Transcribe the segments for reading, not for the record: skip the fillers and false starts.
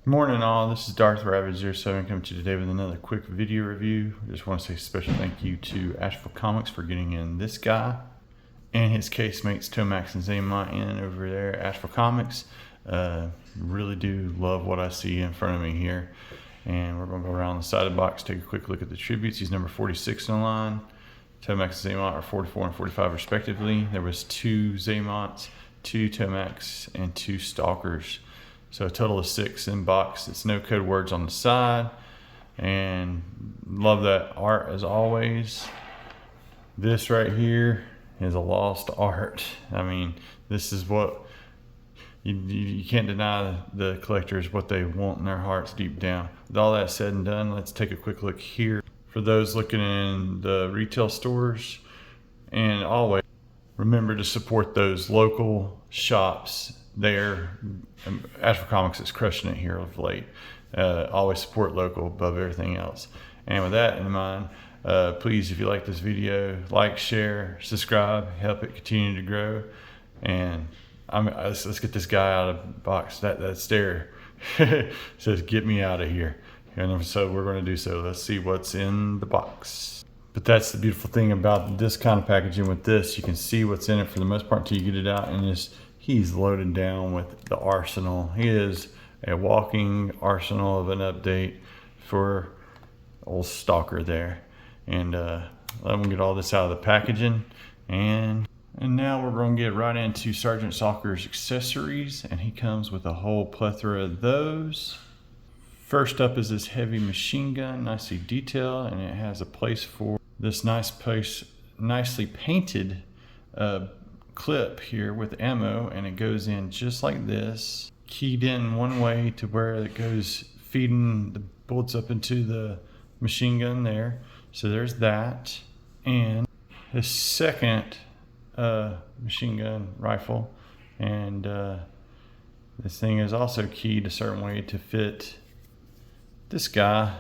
Morning all, this is Darth Rabbit07 coming to you today with another quick video review. I just want to say a special thank you to Asheville Comics for getting in this guy and his casemates Tomax and Zaymont in over there at Asheville Comics. Really do love what I see in front of me here. And we're going to go around the side of the box, take a quick look at the tributes. He's number 46 in the line. Tomax and Zaymont are 44 and 45 respectively. There was 2 Zaymonts, 2 Tomax, and 2 Stalkers. So a total of 6 in box. It's no code words on the side. And love that art as always. This right here is a lost art. I mean, this is what you can't deny the collectors what they want in their hearts deep down. With all that said and done, let's take a quick look here. For those looking in the retail stores, and always remember to support those local shops there. Asheville Comics is crushing it here of late. Always support local above everything else. And with that in mind, please, if you like this video, like, share, subscribe, help it continue to grow. And let's get this guy out of the box. That stare says, "Get me out of here." And so we're going to do so. Let's see what's in the box. But that's the beautiful thing about this kind of packaging with this. You can see what's in it for the most part until you get it out, and he's loaded down with the arsenal. He is a walking arsenal of an update for old Stalker there. And let me get all this out of the packaging. And now we're going to get right into Sgt Stalker's accessories, and he comes with a whole plethora of those. First up is this heavy machine gun, nicely detailed, and it has a place for this nicely painted clip here with ammo, and it goes in just like this, keyed in one way to where it goes feeding the bullets up into the machine gun there. So there's that. And his second machine gun rifle, and this thing is also keyed a certain way to fit this guy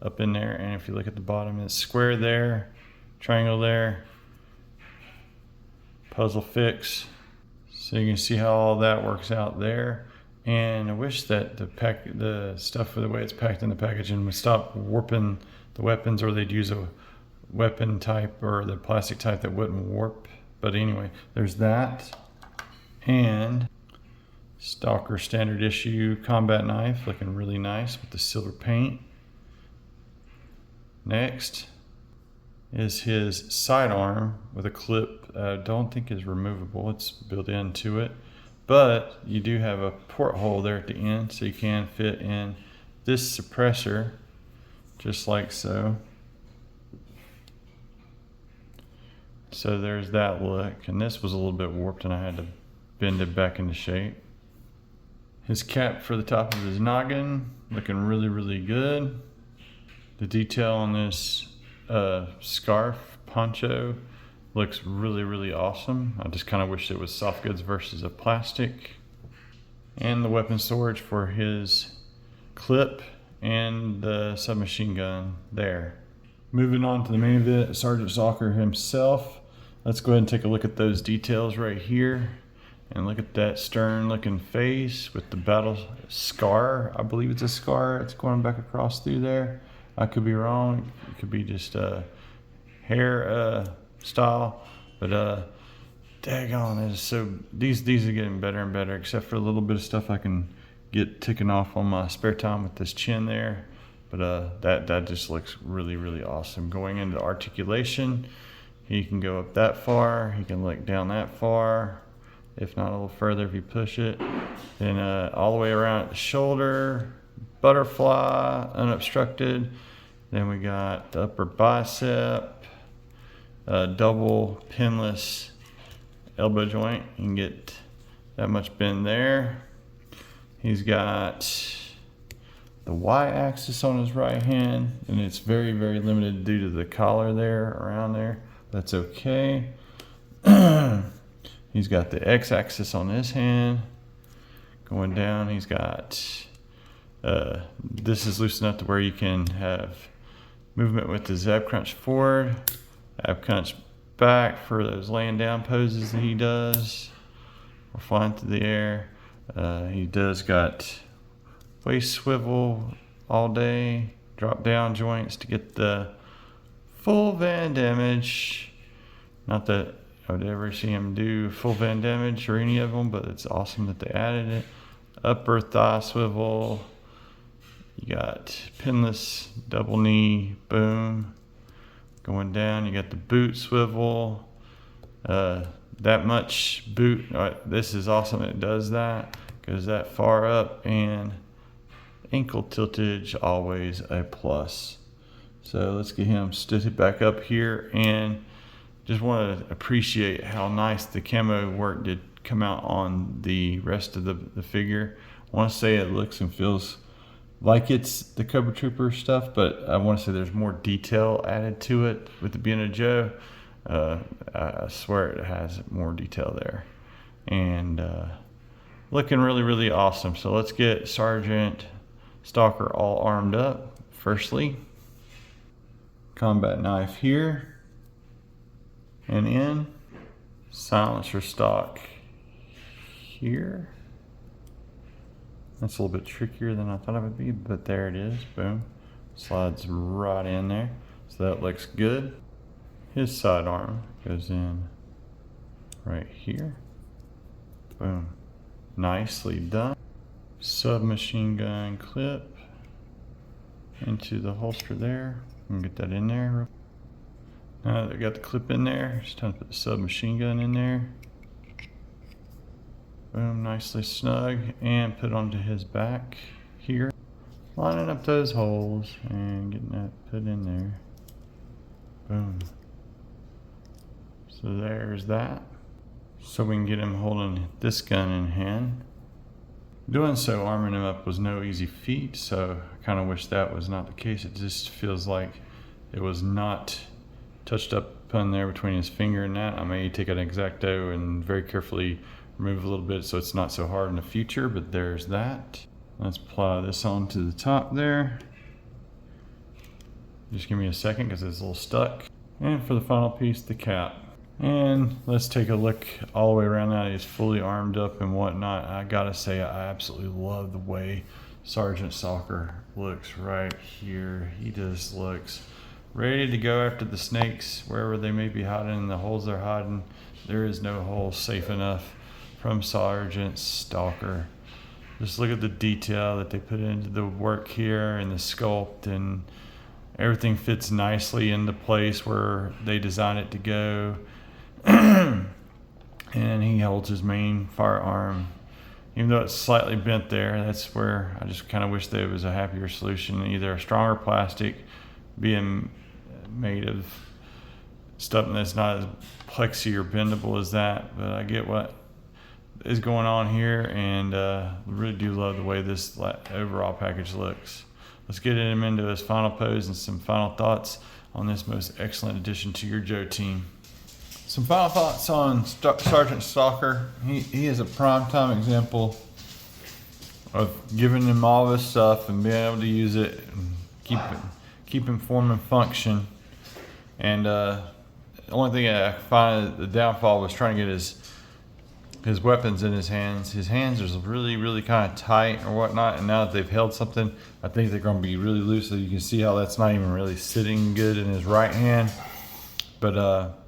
up in there. And if you look at the bottom, it's square there, triangle there, puzzle fix. So you can see how all that works out there. And I wish that the stuff for the way it's packed in the packaging would stop warping the weapons, or they'd use a weapon type or the plastic type that wouldn't warp. But anyway, there's that. And Stalker standard issue combat knife, looking really nice with the silver paint. Next is his sidearm with a clip. I don't think is removable, it's built into it, but you do have a porthole there at the end, so you can fit in this suppressor just like so. So there's that look, and this was a little bit warped and I had to bend it back into shape. His cap for the top of his noggin, looking really, really good. The detail on this scarf poncho looks really, really awesome. I just kind of wish it was soft goods versus a plastic. And the weapon storage for his clip and the submachine gun there. Moving on to the main event, Sgt Stalker himself. Let's go ahead and take a look at those details right here. And look at that stern looking face with the battle scar. I believe it's a scar. It's going back across through there. I could be wrong. It could be just hair style. But daggone, it is so. These are getting better and better, except for a little bit of stuff I can get ticking off on my spare time with this chin there. But that just looks really, really awesome. Going into articulation, he can go up that far. He can look down that far. If not a little further if you push it. Then all the way around at the shoulder, butterfly, unobstructed. Then we got the upper bicep, double pinless elbow joint. You can get that much bend there. He's got the Y-axis on his right hand, and it's very, very limited due to the collar there, around there. That's okay. He's got the X-axis on his hand. Going down, he's got, this is loose enough to where you can have movement with the Zab Crunch forward, Ab Crunch back for those laying down poses that he does, or flying through the air. He does got waist swivel all day, drop down joints to get the full van damage. Not that I would ever see him do full van damage or any of them, but it's awesome that they added it. Upper thigh swivel. You got pinless double knee, boom. Going down, you got the boot swivel. That much boot, this is awesome, it does that. Goes that far up, and ankle tiltage, always a plus. So let's get him stood back up here, and just want to appreciate how nice the camo work did come out on the rest of the figure. I want to say it looks and feels like it's the Cobra Trooper stuff, but I want to say there's more detail added to it with the being a Joe. I swear it has more detail there, and looking really, really awesome. So let's get Sgt Stalker all armed up. Firstly, combat knife here and in, silencer stock here. That's a little bit trickier than I thought it would be, but there it is, boom. Slides right in there, so that looks good. His sidearm goes in right here, boom. Nicely done. Submachine gun clip into the holster there. I'm gonna get that in there. Now that I got the clip in there, it's time to put the submachine gun in there. Boom, nicely snug, and put onto his back here. Lining up those holes and getting that put in there. Boom. So there's that. So we can get him holding this gun in hand. Doing so, arming him up was no easy feat, so I kind of wish that was not the case. It just feels like it was not touched up on there between his finger and that. I may take an X-Acto and very carefully remove a little bit so it's not so hard in the future, but there's that. Let's apply this onto the top there. Just give me a second because it's a little stuck. And for the final piece, the cap. And let's take a look all the way around that. He's fully armed up and whatnot. I gotta say, I absolutely love the way Sgt Stalker looks right here. He just looks ready to go after the snakes wherever they may be hiding, in the holes they're hiding. There is no hole safe enough from Sgt Stalker. Just look at the detail that they put into the work here and the sculpt, and everything fits nicely into place where they designed it to go. And he holds his main firearm, even though it's slightly bent there. That's where I just kind of wish there was a happier solution, either a stronger plastic being made of stuff that's not as plexy or bendable as that. But I get what is going on here, and really do love the way this overall package looks. Let's get him into his final pose and some final thoughts on this most excellent addition to your Joe team. Some final thoughts on Sgt Stalker. He is a prime-time example of giving him all this stuff and being able to use it and keep him form and function. And the only thing I find the downfall was trying to get his weapons in his hands. His hands are really, really kind of tight or whatnot, and now that they've held something, I think they're going to be really loose. So you can see how that's not even really sitting good in his right hand. But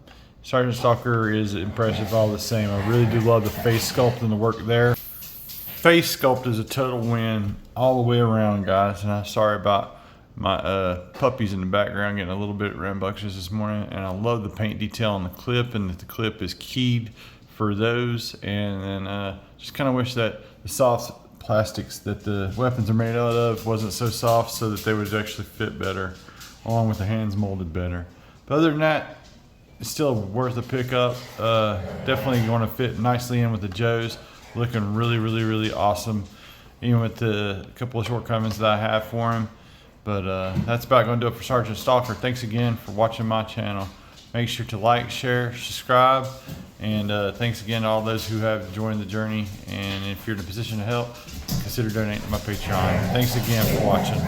Sgt Stalker is impressive all the same. I really do love the face sculpt and the work there. Face sculpt is a total win all the way around, guys. And I'm sorry about my puppies in the background getting a little bit rambunctious this morning. And I love the paint detail on the clip, and that the clip is keyed for those. And then just kind of wish that the soft plastics that the weapons are made out of wasn't so soft, so that they would actually fit better, along with the hands molded better. But other than that, it's still worth a pickup. Definitely going to fit nicely in with the Joes. Looking really, really, really awesome, even with the couple of shortcomings that I have for him. But that's about going to do it for Sgt Stalker. Thanks again for watching my channel. Make sure to like, share, subscribe, and thanks again to all those who have joined the journey. And if you're in a position to help, consider donating to my Patreon. Thanks again for watching.